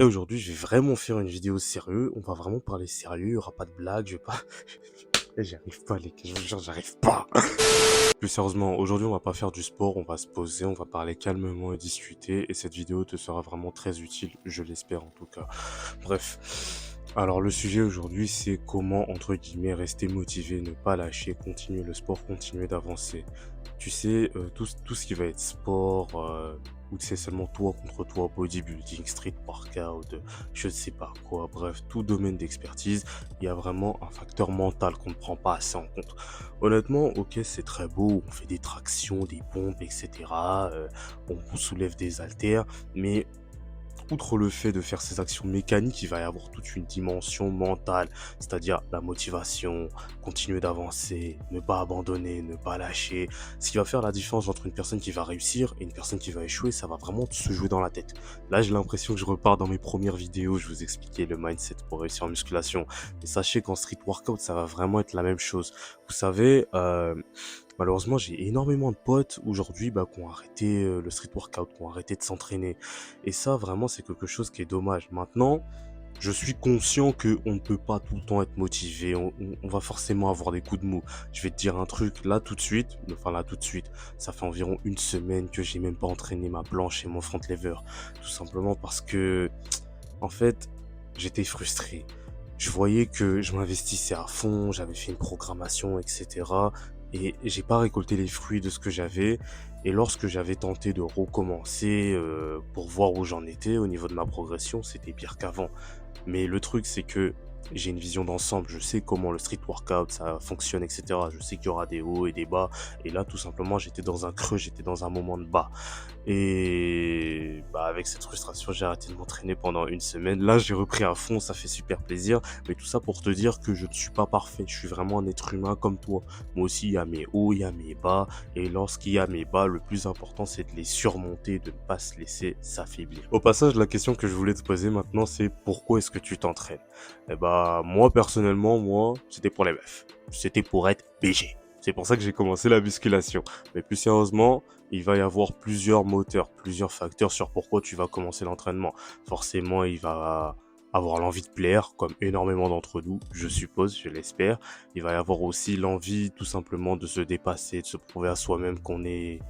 Et aujourd'hui, je vais vraiment faire une vidéo sérieux. On va vraiment parler sérieux. Il y aura pas de blague. Je vais pas. J'y arrive pas, les gars. Je vous jure, j'arrive pas. Plus sérieusement, aujourd'hui, on va pas faire du sport. On va se poser. On va parler calmement et discuter. Et cette vidéo te sera vraiment très utile. Je l'espère en tout cas. Bref. Alors, le sujet aujourd'hui, c'est comment, entre guillemets, rester motivé, ne pas lâcher, continuer le sport, continuer d'avancer. Tu sais, tout ce qui va être sport, où c'est seulement toi contre toi, bodybuilding, street workout, je ne sais pas quoi, bref, tout domaine d'expertise, il y a vraiment un facteur mental qu'on ne prend pas assez en compte. Honnêtement, ok, c'est très beau, on fait des tractions, des pompes, etc., on soulève des haltères, mais outre le fait de faire ces actions mécaniques, il va y avoir toute une dimension mentale, c'est-à-dire la motivation, continuer d'avancer, ne pas abandonner, ne pas lâcher. Ce qui va faire la différence entre une personne qui va réussir et une personne qui va échouer, ça va vraiment se jouer dans la tête. Là, j'ai l'impression que je repars dans mes premières vidéos, je vous expliquais le mindset pour réussir en musculation. Mais sachez qu'en street workout, ça va vraiment être la même chose. Vous savez, malheureusement, j'ai énormément de potes aujourd'hui qui ont arrêté le street workout, qui ont arrêté de s'entraîner. Et ça, vraiment, c'est quelque chose qui est dommage. Maintenant, je suis conscient que on ne peut pas tout le temps être motivé. On va forcément avoir des coups de mou. Je vais te dire un truc là tout de suite. Enfin là tout de suite. Ça fait environ une semaine que j'ai même pas entraîné ma planche et mon front lever. Tout simplement parce que, en fait, j'étais frustré. Je voyais que je m'investissais à fond, j'avais fait une programmation, etc. Et j'ai pas récolté les fruits de ce que j'avais. Et lorsque j'avais tenté de recommencer pour voir où j'en étais au niveau de ma progression, c'était pire qu'avant. Mais le truc, c'est que j'ai une vision d'ensemble. Je sais comment le street workout, ça fonctionne, etc. Je sais qu'il y aura des hauts et des bas. Et là, tout simplement, j'étais dans un creux, j'étais dans un moment de bas. Et avec cette frustration, j'ai arrêté de m'entraîner pendant une semaine. Là, j'ai repris à fond, ça fait super plaisir. Mais tout ça pour te dire que je ne suis pas parfait. Je suis vraiment un être humain comme toi. Moi aussi, il y a mes hauts, il y a mes bas. Et lorsqu'il y a mes bas, le plus important, c'est de les surmonter, de ne pas se laisser s'affaiblir. Au passage, la question que je voulais te poser maintenant, c'est pourquoi est-ce que tu t'entraînes? Moi, personnellement, c'était pour les meufs. C'était pour être BG. C'est pour ça que j'ai commencé la musculation. Mais plus sérieusement, il va y avoir plusieurs moteurs, plusieurs facteurs sur pourquoi tu vas commencer l'entraînement. Forcément, il va avoir l'envie de plaire, comme énormément d'entre nous, je suppose, je l'espère. Il va y avoir aussi l'envie, tout simplement, de se dépasser, de se prouver à soi-même qu'on est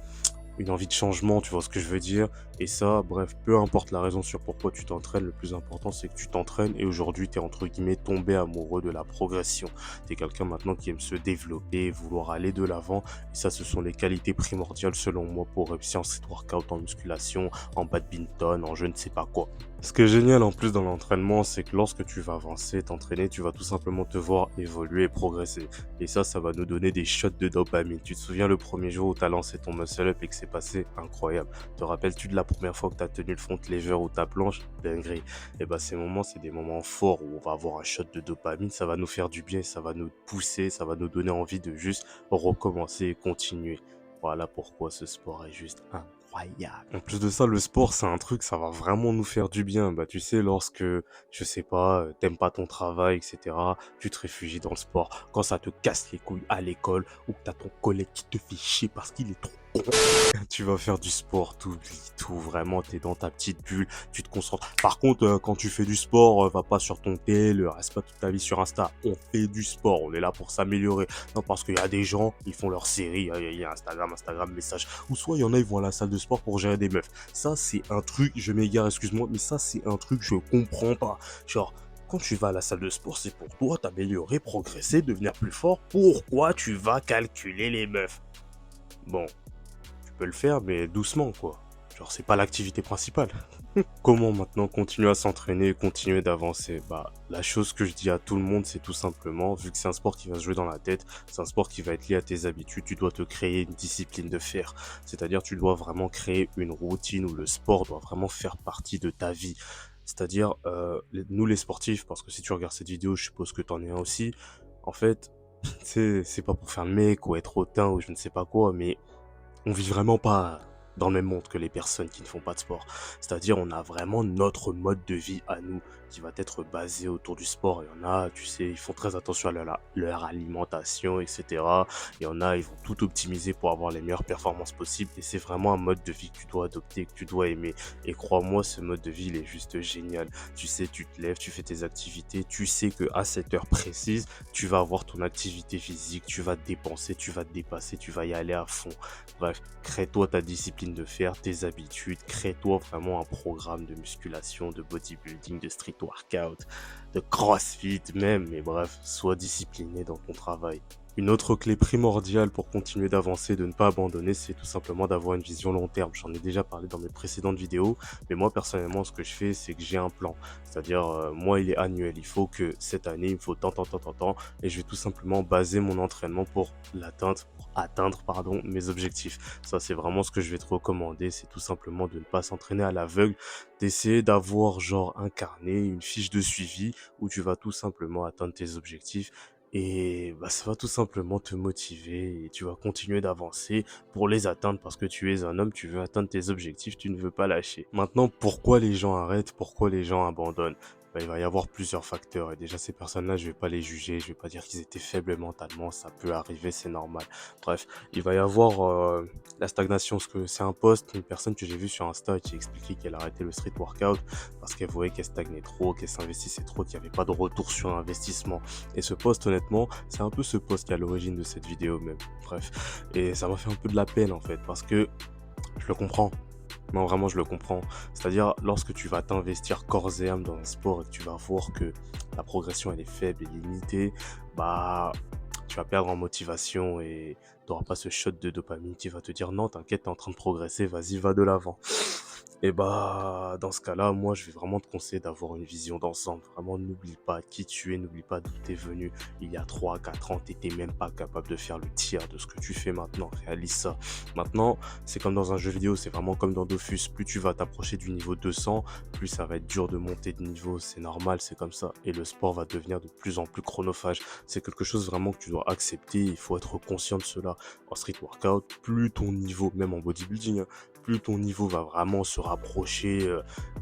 une envie de changement, tu vois ce que je veux dire. Et ça, bref, peu importe la raison sur pourquoi tu t'entraînes, le plus important c'est que tu t'entraînes et aujourd'hui tu es entre guillemets tombé amoureux de la progression. Tu es quelqu'un maintenant qui aime se développer, vouloir aller de l'avant et ça ce sont les qualités primordiales selon moi pour réussir en street workout, en musculation, en badminton, en je ne sais pas quoi. Ce qui est génial en plus dans l'entraînement, c'est que lorsque tu vas avancer, t'entraîner, tu vas tout simplement te voir évoluer et progresser. Et ça va nous donner des shots de dopamine. Tu te souviens le premier jour où t'as lancé ton muscle up et que c'est passé incroyable. Te rappelles-tu de la première fois que t'as tenu le front lever ou ta planche? Dinguerie. Et ces moments, c'est des moments forts où on va avoir un shot de dopamine. Ça va nous faire du bien, ça va nous pousser, ça va nous donner envie de juste recommencer et continuer. Voilà pourquoi ce sport est juste incroyable. En plus de ça, le sport, c'est un truc, ça va vraiment nous faire du bien. Tu sais, lorsque, je sais pas, t'aimes pas ton travail, etc., tu te réfugies dans le sport. Quand ça te casse les couilles à l'école ou que t'as ton collègue qui te fait chier parce qu'il est trop con, tu vas faire du sport, t'oublies tout, vraiment, t'es dans ta petite bulle, tu te concentres. Par contre, quand tu fais du sport, va pas sur ton tel, reste pas toute ta vie sur Insta. On fait du sport, on est là pour s'améliorer. Non, parce qu'il y a des gens, ils font leur série, il y a Instagram, message. Ou soit il y en a, ils vont à la salle de sport pour gérer des meufs. Ça, c'est un truc, je m'égare, excuse-moi, mais ça, c'est un truc, je comprends pas. Genre, quand tu vas à la salle de sport, c'est pour toi t'améliorer, progresser, devenir plus fort. Pourquoi tu vas calculer les meufs? Bon, tu peux le faire, mais doucement, quoi. Genre, c'est pas l'activité principale. Comment maintenant continuer à s'entraîner, continuer d'avancer? La chose que je dis à tout le monde, c'est tout simplement, vu que c'est un sport qui va se jouer dans la tête, c'est un sport qui va être lié à tes habitudes, tu dois te créer une discipline de fer. C'est-à-dire, tu dois vraiment créer une routine où le sport doit vraiment faire partie de ta vie. C'est-à-dire, nous les sportifs, parce que si tu regardes cette vidéo, je suppose que t'en es un aussi, en fait, c'est pas pour faire le mec ou être hautain ou je ne sais pas quoi, mais on vit vraiment pas dans le même monde que les personnes qui ne font pas de sport. C'est-à-dire, on a vraiment notre mode de vie à nous qui va être basé autour du sport. Il y en a, tu sais, ils font très attention à leur alimentation, etc. Il y en a, ils vont tout optimiser pour avoir les meilleures performances possibles. Et c'est vraiment un mode de vie que tu dois adopter, que tu dois aimer. Et crois-moi, ce mode de vie, il est juste génial. Tu sais, tu te lèves, tu fais tes activités, tu sais que à cette heure précise, tu vas avoir ton activité physique, tu vas te dépenser, tu vas te dépasser, tu vas y aller à fond. Bref, crée-toi ta discipline de fer, tes habitudes, crée-toi vraiment un programme de musculation, de bodybuilding, de street workout, de crossfit même, mais bref, sois discipliné dans ton travail. Une autre clé primordiale pour continuer d'avancer, de ne pas abandonner, c'est tout simplement d'avoir une vision long terme. J'en ai déjà parlé dans mes précédentes vidéos, mais moi personnellement, ce que je fais, c'est que j'ai un plan. C'est-à-dire, moi, il est annuel. Il faut que cette année, il me faut tant, et je vais tout simplement baser mon entraînement pour atteindre, pardon, mes objectifs. Ça, c'est vraiment ce que je vais te recommander, c'est tout simplement de ne pas s'entraîner à l'aveugle, d'essayer d'avoir genre un carnet, une fiche de suivi où tu vas tout simplement atteindre tes objectifs et bah, ça va tout simplement te motiver et tu vas continuer d'avancer pour les atteindre parce que tu es un homme, tu veux atteindre tes objectifs, tu ne veux pas lâcher. Maintenant, pourquoi les gens arrêtent, pourquoi les gens abandonnent? Bah, il va y avoir plusieurs facteurs et déjà ces personnes-là, je vais pas les juger, je vais pas dire qu'ils étaient faibles mentalement, ça peut arriver, c'est normal. Bref, il va y avoir la stagnation, parce que c'est un post, une personne que j'ai vue sur Insta qui expliquait qu'elle arrêtait le street workout parce qu'elle voyait qu'elle stagnait trop, qu'elle s'investissait trop, qu'il n'y avait pas de retour sur investissement. Et ce post, honnêtement, c'est un peu ce post qui est à l'origine de cette vidéo même. Bref. Et ça m'a fait un peu de la peine en fait, parce que je le comprends. Non, vraiment, je le comprends. C'est-à-dire, lorsque tu vas t'investir corps et âme dans un sport et que tu vas voir que la progression, elle est faible et limitée, bah, tu vas perdre en motivation et tu n'auras pas ce shot de dopamine qui va te dire non, t'inquiète, t'es en train de progresser, vas-y, va de l'avant. Et bah, dans ce cas-là, moi, je vais vraiment te conseiller d'avoir une vision d'ensemble. Vraiment, n'oublie pas qui tu es, n'oublie pas d'où t'es venu. Il y a 3 4 ans, t'étais même pas capable de faire le tiers de ce que tu fais maintenant. Réalise ça. Maintenant, c'est comme dans un jeu vidéo, c'est vraiment comme dans Dofus. Plus tu vas t'approcher du niveau 200, plus ça va être dur de monter de niveau. C'est normal, c'est comme ça. Et le sport va devenir de plus en plus chronophage. C'est quelque chose vraiment que tu dois accepter. Il faut être conscient de cela. En street workout, plus ton niveau, même en bodybuilding, hein, plus ton niveau va vraiment se rapprocher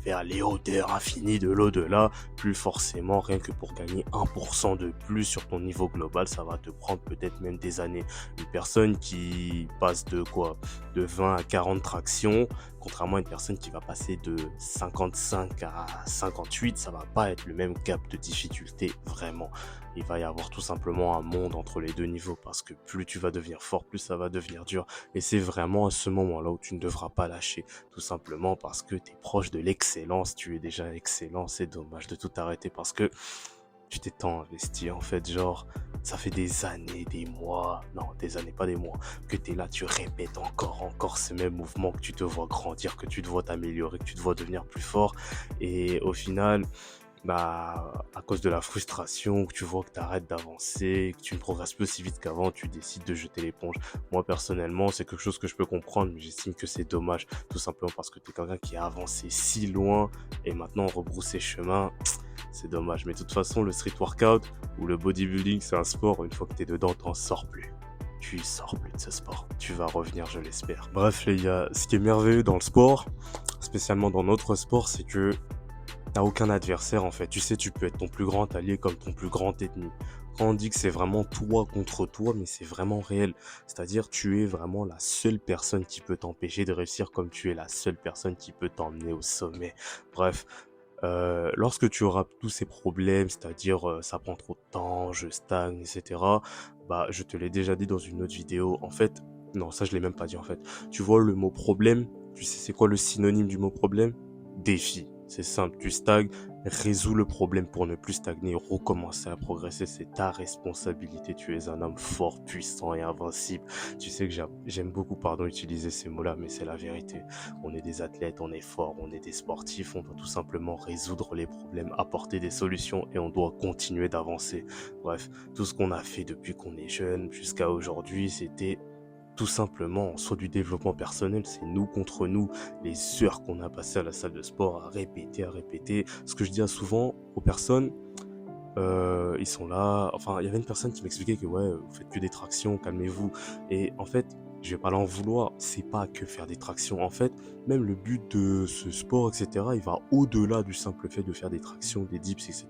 vers les hauteurs infinies de l'au-delà, plus forcément, rien que pour gagner 1% de plus sur ton niveau global, ça va te prendre peut-être même des années. Une personne qui passe de quoi? De 20 à 40 tractions, contrairement à une personne qui va passer de 55 à 58, ça va pas être le même cap de difficulté, vraiment. Il va y avoir tout simplement un monde entre les deux niveaux parce que plus tu vas devenir fort, plus ça va devenir dur. Et c'est vraiment à ce moment-là où tu ne devras pas lâcher, tout simplement parce que tu es proche de l'excellence, tu es déjà excellent, c'est dommage de tout arrêter parce que tu t'es tant investi en fait, genre ça fait des années, des mois, non des années pas des mois, que tu es là, tu répètes encore ces mêmes mouvements, que tu te vois grandir, que tu te vois t'améliorer, que tu te vois devenir plus fort et au final bah, à cause de la frustration, que tu vois que tu arrêtes d'avancer, que tu ne progresses plus aussi vite qu'avant, tu décides de jeter l'éponge. Moi, personnellement, c'est quelque chose que je peux comprendre, mais j'estime que c'est dommage, tout simplement parce que tu es quelqu'un qui a avancé si loin et maintenant rebrousser chemin, c'est dommage. Mais de toute façon, le street workout ou le bodybuilding, c'est un sport, une fois que tu es dedans, t'en sors plus. Tu y sors plus de ce sport. Tu vas revenir, je l'espère. Bref, les gars, ce qui est merveilleux dans le sport, spécialement dans notre sport, c'est que t'as aucun adversaire en fait. Tu sais, tu peux être ton plus grand allié comme ton plus grand ennemi. Quand on dit que c'est vraiment toi contre toi, mais c'est vraiment réel. C'est-à-dire, tu es vraiment la seule personne qui peut t'empêcher de réussir comme tu es la seule personne qui peut t'emmener au sommet. Bref, lorsque tu auras tous ces problèmes, c'est-à-dire ça prend trop de temps, je stagne, etc. Bah, je te l'ai déjà dit dans une autre vidéo. En fait, non, ça je l'ai même pas dit en fait. Tu vois le mot problème, tu sais c'est quoi le synonyme du mot problème? Défi. C'est simple, tu stagnes, résous le problème pour ne plus stagner, recommencer à progresser, c'est ta responsabilité. Tu es un homme fort, puissant et invincible. Tu sais que j'aime beaucoup, pardon, utiliser ces mots-là, mais c'est la vérité. On est des athlètes, on est fort, on est des sportifs, on doit tout simplement résoudre les problèmes, apporter des solutions et on doit continuer d'avancer. Bref, tout ce qu'on a fait depuis qu'on est jeune jusqu'à aujourd'hui, c'était tout simplement soit du développement personnel, c'est nous contre nous, les heures qu'on a passées à la salle de sport à répéter, à répéter. Ce que je dis souvent aux personnes, ils sont là, enfin il y avait une personne qui m'expliquait que ouais, vous faites que des tractions, calmez-vous. Et en fait, je vais pas l'en vouloir. C'est pas que faire des tractions. En fait, même le but de ce sport, etc., il va au-delà du simple fait de faire des tractions, des dips, etc.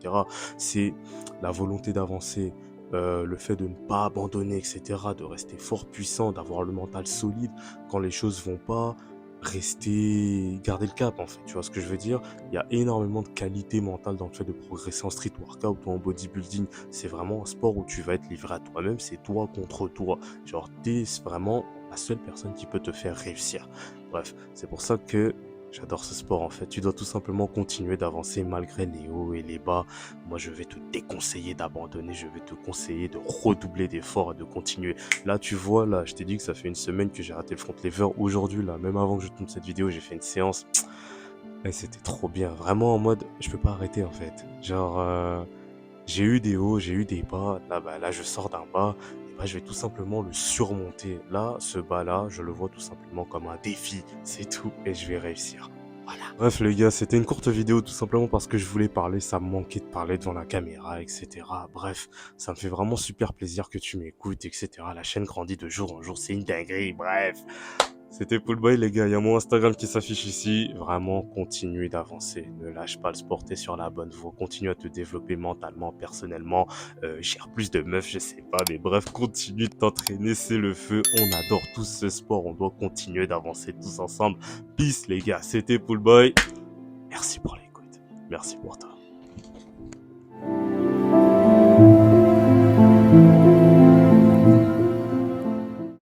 C'est la volonté d'avancer, le fait de ne pas abandonner, etc., de rester fort, puissant, d'avoir le mental solide quand les choses vont pas, garder le cap, en fait. Tu vois ce que je veux dire? Il y a énormément de qualité mentale dans le fait de progresser en street workout ou en bodybuilding. C'est vraiment un sport où tu vas être livré à toi-même, c'est toi contre toi. Genre, t'es vraiment la seule personne qui peut te faire réussir. Bref, c'est pour ça que j'adore ce sport en fait. Tu dois tout simplement continuer d'avancer malgré les hauts et les bas. Moi, je vais te déconseiller d'abandonner, je vais te conseiller de redoubler d'efforts et de continuer. Là, tu vois, là, je t'ai dit que ça fait une semaine que j'ai raté le front lever. Aujourd'hui, là, même avant que je tourne cette vidéo, j'ai fait une séance. Et c'était trop bien. Vraiment en mode, je peux pas arrêter en fait. Genre, j'ai eu des hauts, j'ai eu des bas. Là, bah, là, je sors d'un bas. Et bah, je vais tout simplement le surmonter. Là, ce bas-là, je le vois tout simplement comme un défi. C'est tout. Et je vais réussir. Voilà. Bref, les gars, c'était une courte vidéo tout simplement parce que je voulais parler. Ça me manquait de parler devant la caméra, etc. Bref, ça me fait vraiment super plaisir que tu m'écoutes, etc. La chaîne grandit de jour en jour. C'est une dinguerie. Bref. C'était Poolboy les gars, il y a mon Instagram qui s'affiche ici. Vraiment, continue d'avancer. Ne lâche pas le sport, t'es sur la bonne voie. Continue à te développer mentalement, personnellement. Gère plus de meufs, je sais pas. Mais bref, continue de t'entraîner, c'est le feu. On adore tous ce sport. On doit continuer d'avancer tous ensemble. Peace les gars, c'était Poolboy. Merci pour l'écoute. Merci pour toi.